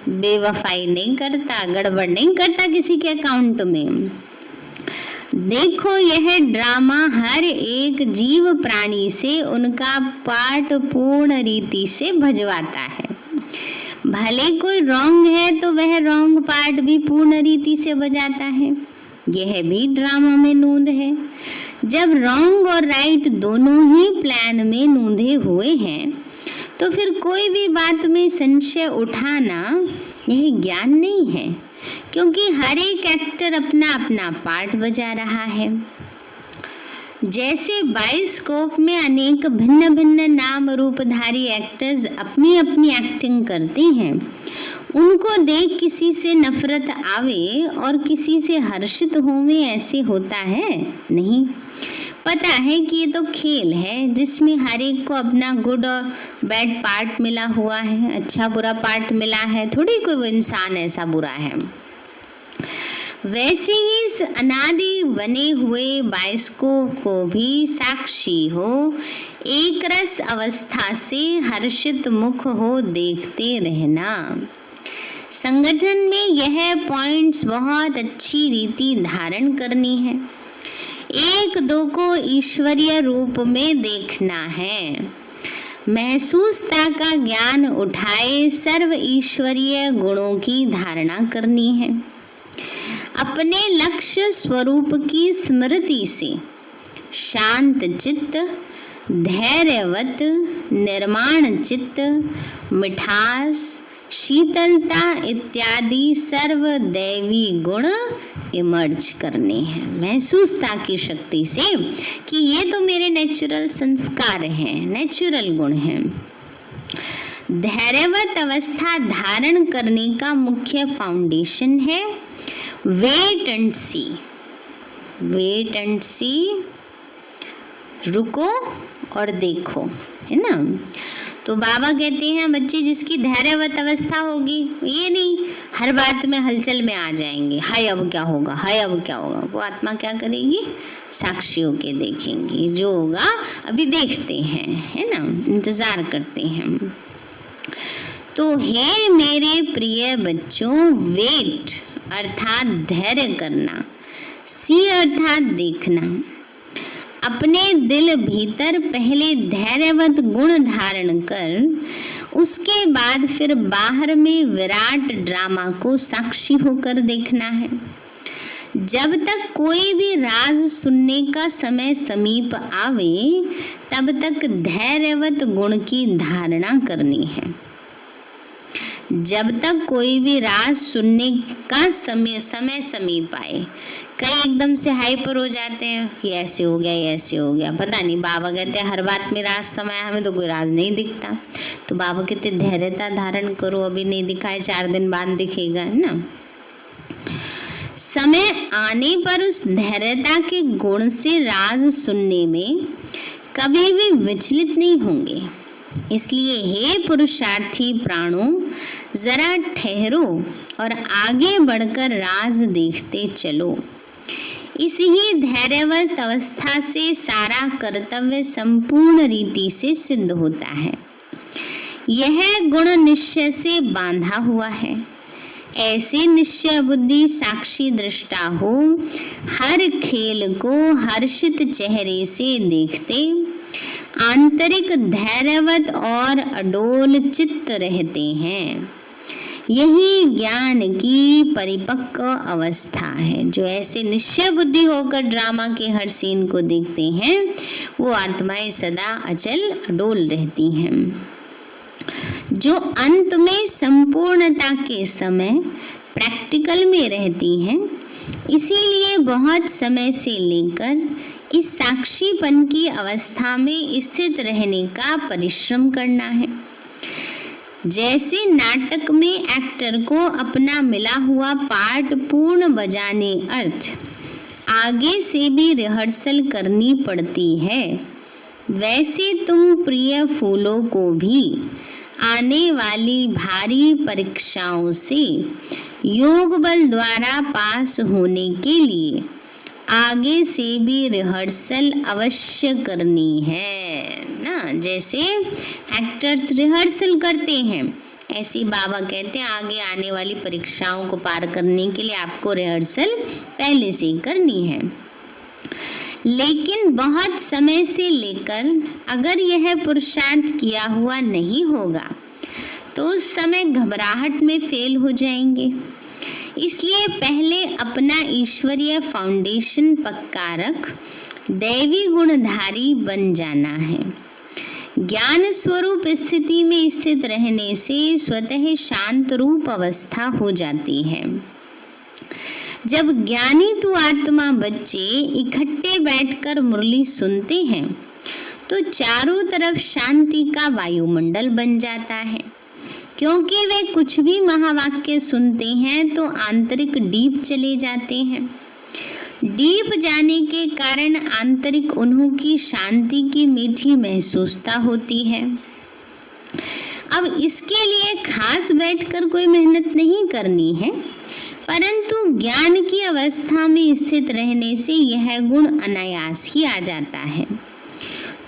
Speaker 2: बेवफाई नहीं करता, गड़बड़ नहीं करता किसी के अकाउंट में। देखो यह ड्रामा हर एक जीव प्राणी से उनका पार्ट पूर्ण रीति से भजवाता है। भले कोई रॉन्ग है तो वह रॉन्ग पार्ट भी पूर्ण रीति से बजाता है, यह भी ड्रामा में नूंद है। जब रॉन्ग और राइट दोनों ही प्लान में नूंधे हुए हैं, तो फिर कोई भी बात में संशय उठाना यह ज्ञान नहीं है, क्योंकि हर एक एक्टर अपना अपना पार्ट बजा रहा है। जैसे बायोस्कोप में अनेक भिन्न भिन्न नाम रूपधारी एक्टर्स अपनी अपनी एक्टिंग करते हैं, उनको देख किसी से नफरत आवे और किसी से हर्षित होवे, ऐसे होता है नहीं। पता है कि ये तो खेल है जिसमें हर एक को अपना गुड और बैड पार्ट मिला हुआ है, अच्छा बुरा पार्ट मिला है, थोड़ी कोई इंसान ऐसा बुरा है। वैसे ही इस अनादि बने हुए बायोस्कोप को भी साक्षी हो एक रस अवस्था से हर्षित मुख हो देखते रहना। संगठन में यह पॉइंट्स बहुत अच्छी रीति धारण करनी है। एक दो को ईश्वरीय रूप में देखना है, महसूसता का ज्ञान उठाए सर्व ईश्वरीय गुणों की धारणा करनी है। अपने लक्ष्य स्वरूप की स्मृति से शांत चित्त, धैर्यवत, निर्माण चित्त, मिठास, शीतलता इत्यादि सर्व दैवी गुण इमर्ज करने हैं, महसूसता की शक्ति से कि ये तो मेरे नेचुरल संस्कार हैं, नेचुरल गुण हैं। धैर्यवत अवस्था धारण करने का मुख्य फाउंडेशन है wait and see. Wait and see, रुको और देखो, है ना। तो बाबा कहते हैं बच्चे जिसकी धैर्यवत अवस्था होगी, ये नहीं हर बात में हलचल में आ जाएंगे, हाय अब क्या होगा, हाय अब क्या होगा, वो आत्मा क्या करेगी, साक्षी होके देखेंगी, जो होगा अभी देखते हैं, है ना, इंतजार करते हैं। तो हे मेरे प्रिय बच्चों, वेट अर्थात धैर्य करना, सी अर्थात देखना। अपने दिल भीतर पहले धैर्यवत गुण धारण कर उसके बाद फिर बाहर में विराट ड्रामा को साक्षी होकर देखना है। जब तक कोई भी राज सुनने का समय समीप आवे तब तक धैर्यवत गुण की धारणा करनी है। जब तक कोई भी राज सुनने का समय समीप आए, कई एकदम से हाइपर हो जाते हैं, ये ऐसे हो गया, ये ऐसे हो गया, पता नहीं। बाबा कहते हैं हर बात में राज समय, हमें तो कोई राज नहीं दिखता। तो बाबा कहते धैर्यता धारण करो, अभी नहीं दिखाए 4 दिन बाद दिखेगा, है ना। समय आने पर उस धैर्यता के गुण से राज सुनने में कभी भी विचलित नहीं होंगे। इसलिए हे पुरुषार्थी प्राणों, जरा ठहरो और आगे बढ़कर राज देखते चलो। इसी धैर्यवत अवस्था से सारा कर्तव्य संपूर्ण रीति से सिद्ध होता है। यह गुण निश्चय से बांधा हुआ है। ऐसे निश्चय बुद्धि साक्षी दृष्टा हो हर खेल को हर्षित चेहरे से देखते, आंतरिक धैर्यवत और अडोल चित्त रहते हैं। यही ज्ञान की परिपक्व अवस्था है। जो ऐसे निश्चय बुद्धि होकर ड्रामा के हर सीन को देखते हैं, वो आत्माएं सदा अचल अडोल रहती हैं। जो अंत में संपूर्णता के समय प्रैक्टिकल में रहती हैं, इसीलिए बहुत समय से लेकर इस साक्षीपन की अवस्था में स्थित रहने का परिश्रम करना है। जैसे नाटक में एक्टर को अपना मिला हुआ पार्ट पूर्ण बजाने अर्थ आगे से भी रिहर्सल करनी पड़ती है, वैसे तुम प्रिय फूलों को भी आने वाली भारी परीक्षाओं से योग बल द्वारा पास होने के लिए आगे से भी रिहर्सल अवश्य करनी है ना। जैसे एक्टर्स रिहर्सल करते हैं, ऐसे बाबा कहते हैं आगे आने वाली परीक्षाओं को पार करने के लिए आपको रिहर्सल पहले से ही करनी है। लेकिन बहुत समय से लेकर अगर यह पुरुषार्थ किया हुआ नहीं होगा तो उस समय घबराहट में फेल हो जाएंगे। इसलिए पहले अपना ईश्वरीय फाउंडेशन पक्का रख दैवी गुणधारी बन जाना है। ज्ञान स्वरूप स्थिति में स्थित रहने से स्वतः शांत रूप अवस्था हो जाती है। जब ज्ञानी तू आत्मा बच्चे इकट्ठे बैठकर मुरली सुनते हैं तो चारों तरफ शांति का वायुमंडल बन जाता है। क्योंकि वे कुछ भी महावाक्य सुनते हैं तो आंतरिक डीप चले जाते हैं। डीप जाने के कारण आंतरिक उन्हों की शांति की मीठी महसूसता होती है। अब इसके लिए खास बैठकर कोई मेहनत नहीं करनी है, परंतु ज्ञान की अवस्था में स्थित रहने से यह गुण अनायास ही आ जाता है।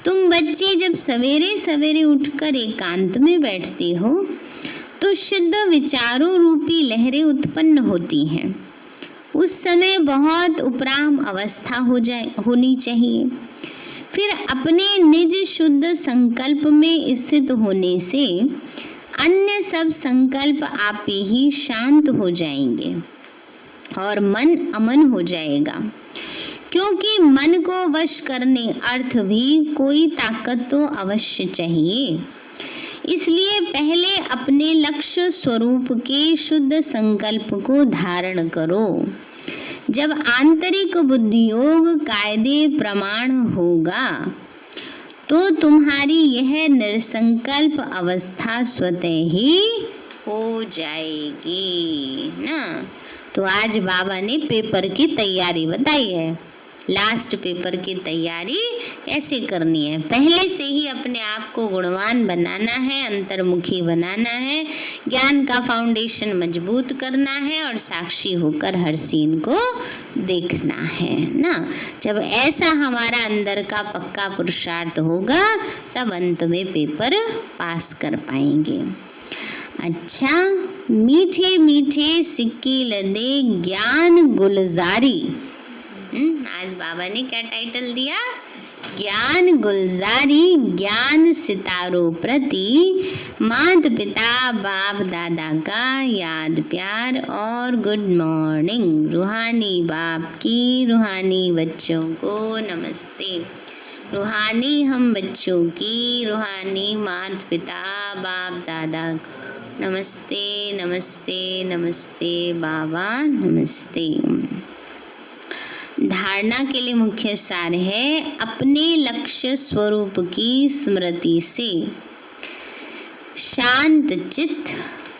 Speaker 2: तुम बच्चे जब सवेरे सवेरे उठकर एकांत में बैठते हो तो शुद्ध विचारों रूपी लहरें उत्पन्न होती हैं। उस समय बहुत उपराम अवस्था होनी चाहिए। फिर अपने निज शुद्ध संकल्प में स्थित होने से अन्य सब संकल्प आप ही शांत हो जाएंगे और मन अमन हो जाएगा। क्योंकि मन को वश करने अर्थ भी कोई ताकत तो अवश्य चाहिए। इसलिए पहले अपने लक्ष्य स्वरूप के शुद्ध संकल्प को धारण करो। जब आंतरिक बुद्धियोग कायदे प्रमाण होगा तो तुम्हारी यह निर्संकल्प अवस्था स्वतः ही हो जाएगी ना। तो आज बाबा ने पेपर की तैयारी बताई है। लास्ट पेपर की तैयारी कैसे करनी है। पहले से ही अपने आप को गुणवान बनाना है, अंतर्मुखी बनाना है, ज्ञान का फाउंडेशन मजबूत करना है और साक्षी होकर हर सीन को देखना है ना। जब ऐसा हमारा अंदर का पक्का पुरुषार्थ होगा तब अंत में पेपर पास कर पाएंगे। अच्छा, मीठे मीठे सिक्के लदे ज्ञान गुलजारी। आज बाबा ने क्या टाइटल दिया? ज्ञान गुलजारी, ज्ञान सितारों प्रति माता पिता बाप दादा का याद प्यार और गुड मॉर्निंग। रूहानी बाप की रूहानी बच्चों को नमस्ते। रूहानी हम बच्चों की रूहानी माता पिता बाप दादा नमस्ते नमस्ते नमस्ते बाबा नमस्ते। धारणा के लिए मुख्य सार है अपने लक्ष्य स्वरूप की स्मृति से शांत चित्त,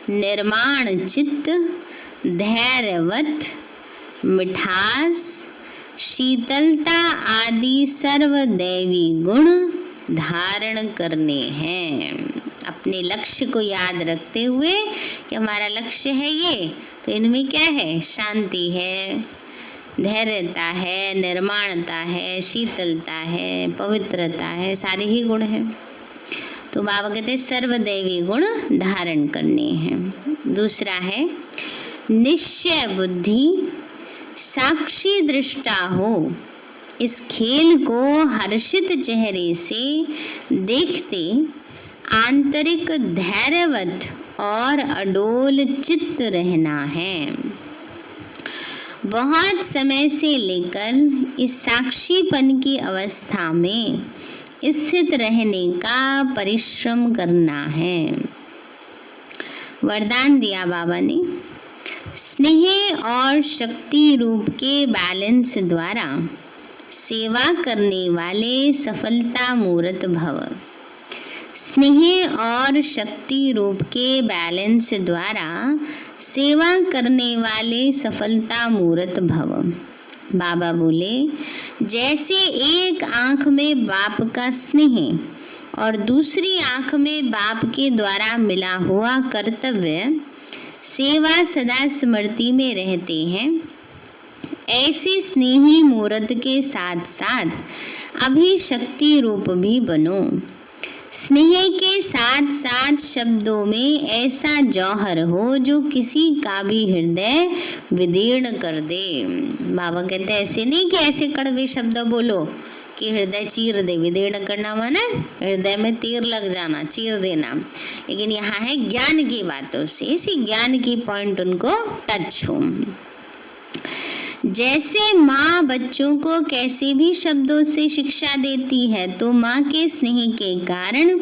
Speaker 2: निर्माण चित्त, धैर्यवत, मिठास, शीतलता आदि सर्वदैवी गुण धारण करने हैं। अपने लक्ष्य को याद रखते हुए कि हमारा लक्ष्य है ये, तो इनमें क्या है? शांति है, धैर्यता है, निर्माणता है, शीतलता है, पवित्रता है, सारे ही गुण हैं। तो बाबा कहते हैं सर्वदैवी गुण धारण करने हैं। दूसरा है निश्चय बुद्धि साक्षी दृष्टा हो, इस खेल को हर्षित चेहरे से देखते आंतरिक धैर्यवत और अडोल चित्त रहना है। बहुत समय से लेकर इस साक्षीपन की अवस्था में स्थित रहने का परिश्रम करना है। वरदान दिया बाबा ने, स्नेह और शक्ति रूप के बैलेंस द्वारा सेवा करने वाले सफलता मूर्त भव। स्नेह और शक्ति रूप के बैलेंस द्वारा सेवा करने वाले सफलता मूर्त भव। बाबा बोले, जैसे एक आंख में बाप का स्नेह और दूसरी आंख में बाप के द्वारा मिला हुआ कर्तव्य सेवा सदा स्मृति में रहते हैं, ऐसे स्नेही मूर्त के साथ साथ अभी शक्ति रूप भी बनो। स्नेह के साथ साथ शब्दों में ऐसा जौहर हो जो किसी का भी हृदय विदीर्ण कर दे। बाबा कहते हैं ऐसे नहीं कि ऐसे कड़वे शब्द बोलो कि हृदय चीर दे। विदीर्ण करना माना हृदय में तीर लग जाना, चीर देना। लेकिन यहाँ है ज्ञान की बातों से, इसी ज्ञान की पॉइंट उनको टच हो। जैसे माँ बच्चों को कैसे भी शब्दों से शिक्षा देती है, तो माँ के स्नेह के कारण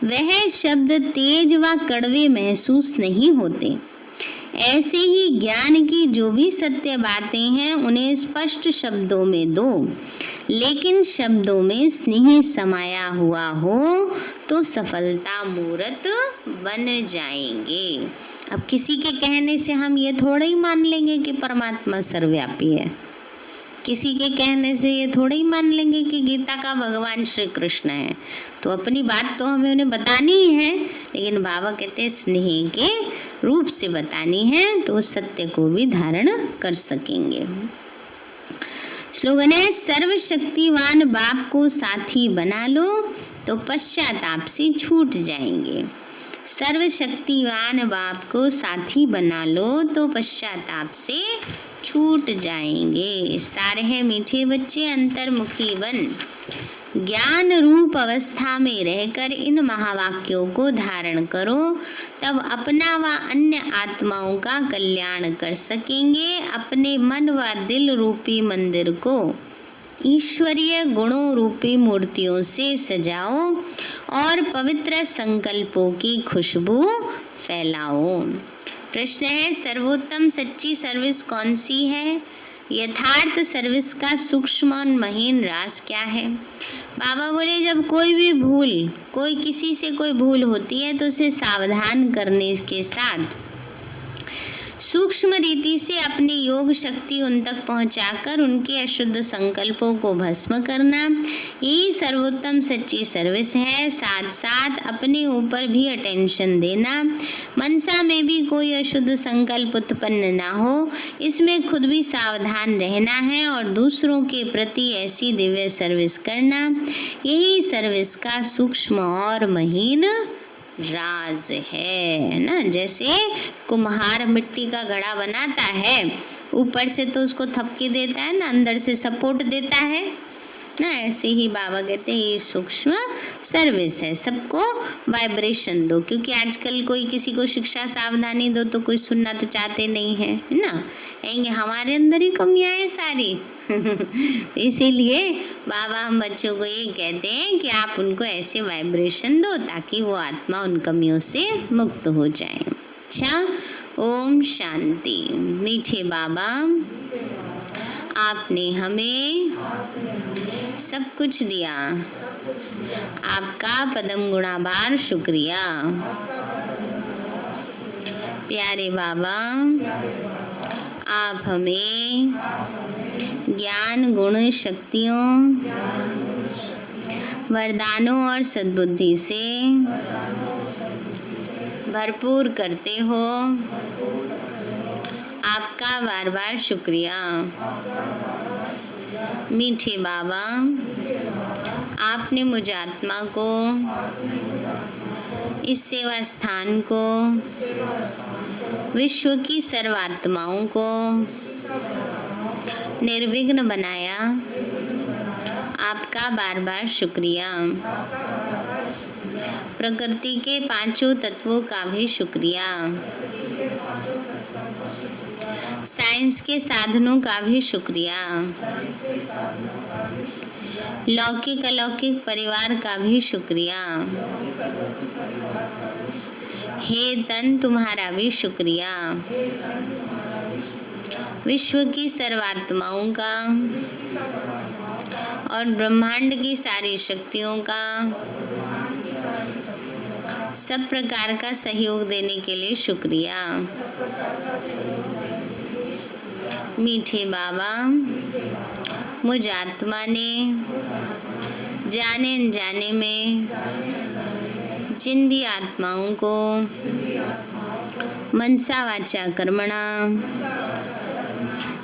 Speaker 2: वह शब्द तेज व कड़वे महसूस नहीं होते। ऐसे ही ज्ञान की जो भी सत्य बातें हैं उन्हें स्पष्ट शब्दों में दो, लेकिन शब्दों में स्नेह समाया हुआ हो तो सफलता मूर्त बन जाएंगे। अब किसी के कहने से हम ये थोड़ा ही मान लेंगे कि परमात्मा सर्वव्यापी है। किसी के कहने से ये थोड़ा ही मान लेंगे कि गीता का भगवान श्री कृष्ण है। तो अपनी बात तो हमें उन्हें बतानी ही है, लेकिन बाबा कहते हैं स्नेह के रूप से बतानी है तो उस सत्य को भी धारण कर सकेंगे। स्लोगन है, सर्वशक्तिवान बाप को साथी बना लो तो पश्चाताप से छूट जाएंगे। सर्वशक्तिवान बाप को साथी बना लो तो पश्चाताप से छूट जाएंगे। सारे हैं मीठे बच्चे अंतर्मुखी बन ज्ञान रूप अवस्था में रहकर इन महावाक्यों को धारण करो, तब अपना व अन्य आत्माओं का कल्याण कर सकेंगे। अपने मन व दिल रूपी मंदिर को ईश्वरीय गुणों रूपी मूर्तियों से सजाओ और पवित्र संकल्पों की खुशबू फैलाओ। प्रश्न है, सर्वोत्तम सच्ची सर्विस कौन सी है? यथार्थ सर्विस का सूक्ष्म और महीन राज क्या है? बाबा बोले, जब कोई भी भूल, कोई किसी से कोई भूल होती है तो उसे सावधान करने के साथ सूक्ष्म रीति से अपनी योग शक्ति उन तक पहुंचाकर उनके अशुद्ध संकल्पों को भस्म करना, यही सर्वोत्तम सच्ची सर्विस है। साथ साथ अपने ऊपर भी अटेंशन देना, मनसा में भी कोई अशुद्ध संकल्प उत्पन्न ना हो, इसमें खुद भी सावधान रहना है और दूसरों के प्रति ऐसी दिव्य सर्विस करना, यही सर्विस का सूक्ष्म और महीन राज है ना। जैसे कुम्हार मिट्टी का घड़ा बनाता है, ऊपर से तो उसको थपकी देता है ना, अंदर से सपोर्ट देता है ना, ऐसे ही बाबा कहते हैं ये सूक्ष्म सर्विस है। सबको वाइब्रेशन दो, क्योंकि आजकल कोई किसी को शिक्षा सावधानी दो तो कोई सुनना तो चाहते नहीं है ना, कहेंगे हमारे अंदर ही कमियां हैं सारी। इसीलिए बाबा हम बच्चों को ये कहते हैं कि आप उनको ऐसे वाइब्रेशन दो ताकि वो आत्मा उन कमियों से मुक्त हो जाए। अच्छा, ओम शांति। मीठे बाबा, आपने हमें सब कुछ दिया, आपका पदम गुणाभार शुक्रिया। प्यारे बाबा, आप हमें ज्ञान गुण शक्तियों वरदानों और सद्बुद्धि से भरपूर करते हो, आपका बार बार शुक्रिया। मीठे बाबा, आपने मुझ आत्मा को, इस सेवा स्थान को विश्व की सर्वात्माओं को निर्विघ्न बनाया, आपका बार बार शुक्रिया। प्रकृति के पांचों तत्वों का भी शुक्रिया। साइंस के साधनों का भी शुक्रिया। लौकिक अलौकिक परिवार का भी शुक्रिया। हे तन, तुम्हारा भी शुक्रिया। विश्व की सर्वात्माओं का और ब्रह्मांड की सारी शक्तियों का सब प्रकार का सहयोग देने के लिए शुक्रिया। मीठे बाबा, मुझ आत्मा ने जाने अनजाने में जिन भी आत्माओं को मनसा वाचा कर्मणा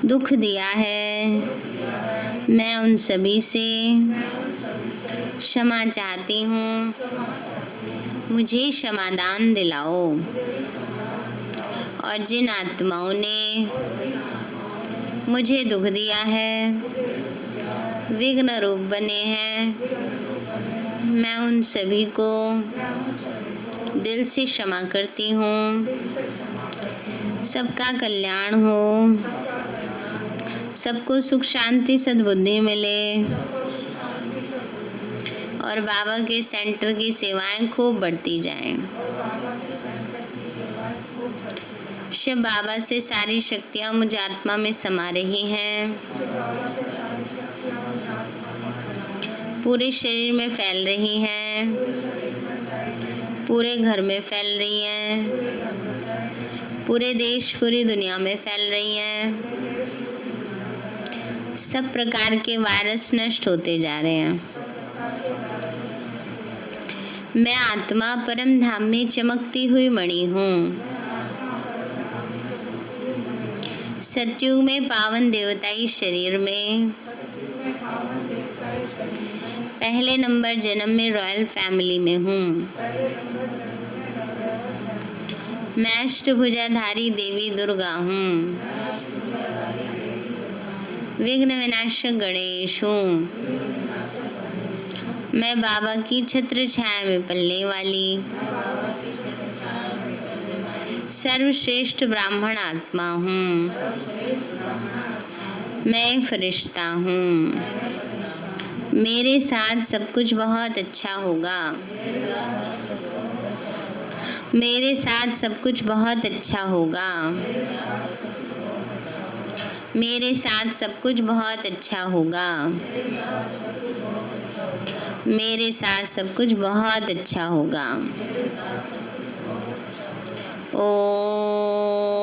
Speaker 2: दुख दिया है, मैं उन सभी से क्षमा चाहती हूँ। मुझे क्षमादान दिलाओ। और जिन आत्माओं ने मुझे दुख दिया है, विघ्न रूप बने हैं, मैं उन सभी को दिल से क्षमा करती हूँ। सबका कल्याण हो, सबको सुख शांति सद्बुद्धि मिले और बाबा के सेंटर की सेवाएं खूब बढ़ती जाएं। शिव बाबा से सारी शक्तियां मुझ आत्मा में समा रही हैं, पूरे शरीर में फैल रही हैं, पूरे घर में फैल रही हैं, पूरे देश पूरी दुनिया में फैल रही हैं। सब प्रकार के वायरस नष्ट होते जा रहे हैं। मैं आत्मा परम धाम में चमकती हुई मणि हूँ। सतयुग में पावन देवताई शरीर में पहले नंबर जन्म में रॉयल फैमिली में हूँ। मैं अष्टभुजाधारी देवी दुर्गा हूँ। विघ्न विनाशक गणेश हूँ। मैं बाबा की छत्र छाया में पलने वाली सर्वश्रेष्ठ ब्राह्मण आत्मा हूँ। मैं फरिश्ता हूँ। मेरे साथ सब कुछ बहुत अच्छा होगा। मेरे साथ सब कुछ बहुत अच्छा होगा। मेरे साथ सब कुछ बहुत अच्छा होगा। मेरे साथ सब कुछ बहुत अच्छा होगा। ओम।